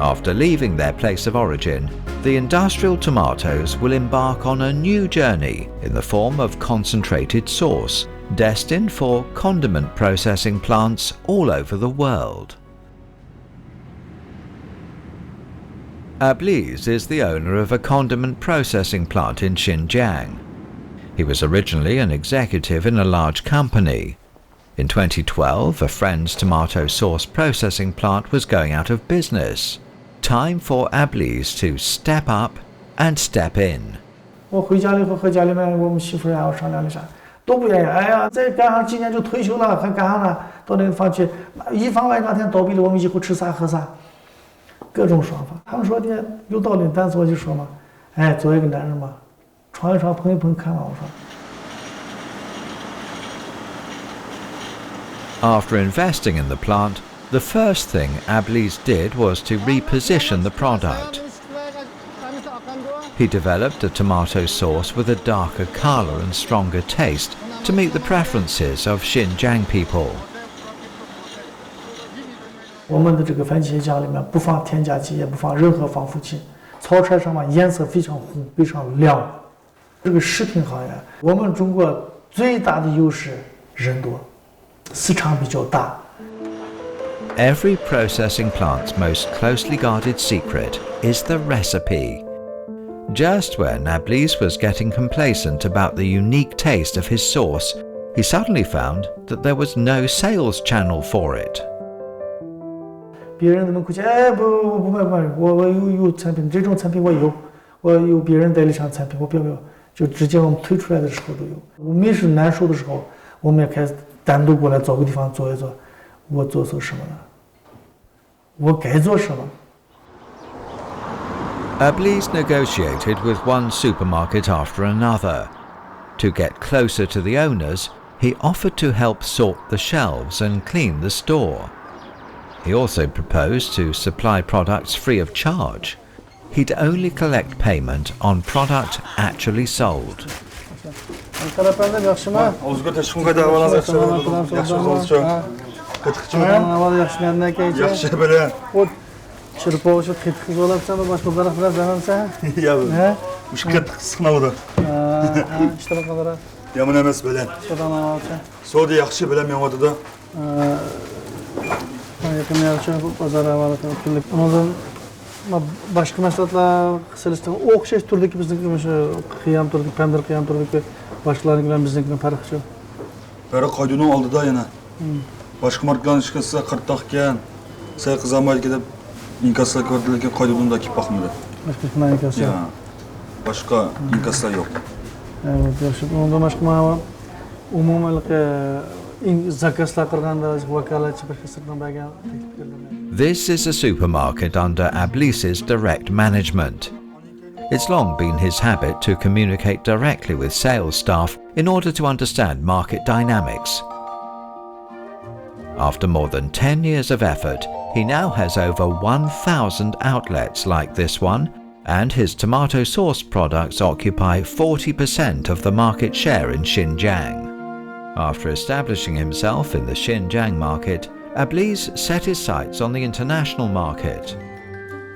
After leaving their place of origin, the industrial tomatoes will embark on a new journey in the form of concentrated sauce, destined for condiment processing plants all over the world. Abliz is the owner of a condiment processing plant in Xinjiang. He was originally an executive in a large company. In 2012, a friend's tomato sauce processing plant was going out of business. Time for Abliz to step up and step in. 我回家了以后和家里面我们媳妇我商量了一下，都不愿意。哎呀，再干上几年就退休了，还干啥呢？到那个房去，一房外哪天倒闭了，我们以后吃啥喝啥，各种说法。他们说的有道理，但是我就说嘛，哎，作为一个男人嘛，闯一闯，碰一碰，看嘛，我说。 After investing in the plant, the first thing Abliz did was to reposition the product. He developed a tomato sauce with a darker color and stronger taste to meet the preferences of Xinjiang people. 我们的这个番茄酱里面不放添加剂，也不放任何防腐剂，炒出来上嘛颜色非常红，非常亮。这个食品行业，我们中国最大的优势人多，市场比较大。 Every processing plant's most closely guarded secret is the recipe. Just when Abliz was getting complacent about the unique taste of his sauce, he suddenly found that there was no sales channel for it. 别人们估计，哎，不卖，我有产品，这种产品我有别人代理商产品，我不要，就直接我们推出来的时候都有。我没事难受的时候，我们也开始单独过来找个地方坐一坐，我做什么呢？ 我该做什么？ Abliz negotiated with one supermarket after another. To get closer to the owners, he offered to help sort the shelves and clean the store. He also proposed to supply products free of charge. He'd only collect payment on product actually sold. Çırpı kıtkı dolapsan başka taraflara zamansa. Ya bu kıtkı sınavdı. İşte bu kadar. Yaman emas bilen. Şuradan alacağım. Soğudu yaxşı bilen men otuda. Yakın yarışı pazara var küllik. Ondan başka mahsulotlar kısalıştan o'xshash turdagi bizning qiyam turdik, pandir qiyam turdik başkalarının bilan biznikining farqi shu. Farq qoydunun oldida yana. Başka markalarning chiqsa qirtoqgan, say qizamay ketib inkaslar ko'rdilarki qoydunundaki baxmadi. Başka inkaslar. Ya. Başka inkaslar yok. Evet, yaxshi. Unda boshqa umuman zakazlar qilganda vakolatchi boshqasidan bergan. This is a supermarket under Abliz's direct management. It's long been his habit to communicate directly with sales staff in order to understand market dynamics. After more than 10 years of effort, he now has over 1,000 outlets like this one, and his tomato sauce products occupy 40% of the market share in Xinjiang. After establishing himself in the Xinjiang market, Abliz set his sights on the international market.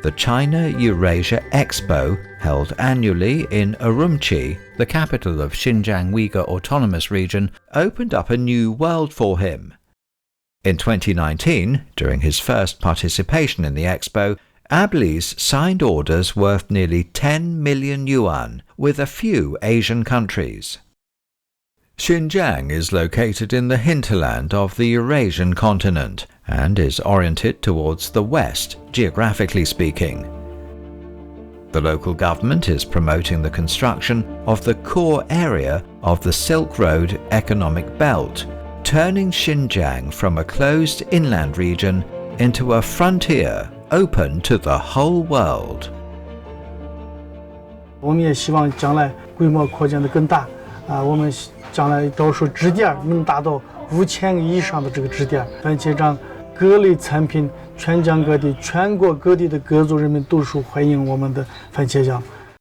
The China-Eurasia Expo, held annually in Urumqi, the capital of Xinjiang Uygur Autonomous Region, opened up a new world for him. In 2019, during his first participation in the expo, Abliz signed orders worth nearly 10 million yuan with a few Asian countries. Xinjiang is located in the hinterland of the Eurasian continent and is oriented towards the west, geographically speaking. The local government is promoting the construction of the core area of the Silk Road economic belt, turning Xinjiang from a closed inland region into a frontier open to the whole world. 我们也希望将来规模扩建的更大我们将来到时候支点能达到5000个以上的这个支点，番茄酱各类产品全疆各地、全国各地的各族人民都受欢迎我们的番茄酱。